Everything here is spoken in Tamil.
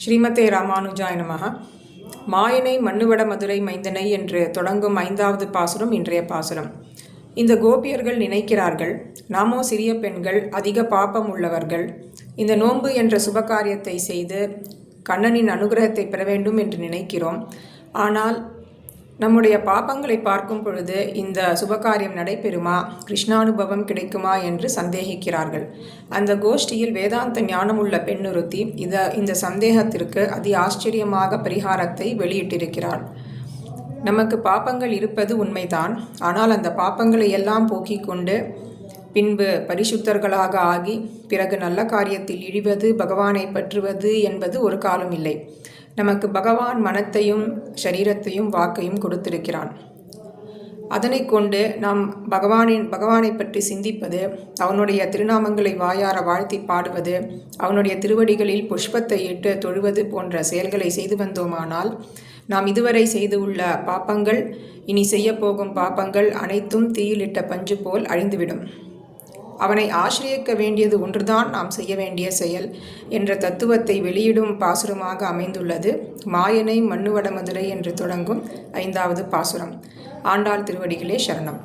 ஸ்ரீமதே ராமானுஜாய நமஹ. மாயனை மண்ணுவட மதுரை மைந்தனை என்று தொடங்கும் 5வது பாசுரம் இன்றைய பாசுரம். இந்த கோபியர்கள் நினைக்கிறார்கள், நாமோ சிறிய பெண்கள், அதிக பாப்பம் உள்ளவர்கள், இந்த நோன்பு என்ற சுபகாரியத்தை செய்து கண்ணனின் அனுகிரகத்தை பெற வேண்டும் என்று நினைக்கிறோம். ஆனால் நம்முடைய பாப்பங்களை பார்க்கும் பொழுது இந்த சுபகாரியம் நடைபெறுமா, கிருஷ்ணானுபவம் கிடைக்குமா என்று சந்தேகிக்கிறார்கள். அந்த கோஷ்டியில் வேதாந்த ஞானமுள்ள பெண்ணுறுத்தி இந்த சந்தேகத்திற்கு அதி ஆச்சரியமாக பரிகாரத்தை வெளியிட்டிருக்கிறாள். நமக்கு பாப்பங்கள் இருப்பது உண்மைதான். ஆனால் அந்த பாப்பங்களை எல்லாம் போக்கிக் கொண்டு பின்பு பரிசுத்தர்களாக ஆகி பிறகு நல்ல காரியத்தில் இழிவது, பகவானை பற்றுவது என்பது ஒரு காலம் இல்லை. நமக்கு பகவான் மனத்தையும் சரீரத்தையும் வாக்கையும் கொடுத்திருக்கிறான். அதனை கொண்டு நாம் பகவானை பற்றி சிந்திப்பது, அவனுடைய திருநாமங்களை வாயார வாழ்த்தி பாடுவது, அவனுடைய திருவடிகளில் புஷ்பத்தை இட்டு தொழுவது போன்ற செயல்களை செய்து வந்தோமானால் நாம் இதுவரை செய்து உள்ள பாப்பங்கள், இனி செய்யப்போகும் பாப்பங்கள் அனைத்தும் தீயிலிட்ட பஞ்சு போல் அழிந்துவிடும். அவனை ஆசிரியக்க வேண்டியது ஒன்றுதான் நாம் செய்ய வேண்டிய செயல் என்ற தத்துவத்தை வெளியிடும் பாசுரமாக அமைந்துள்ளது மாயனை மண்ணுவட மதுரை என்று தொடங்கும் 5வது பாசுரம். ஆண்டாள் திருவடிகளே சரணம்.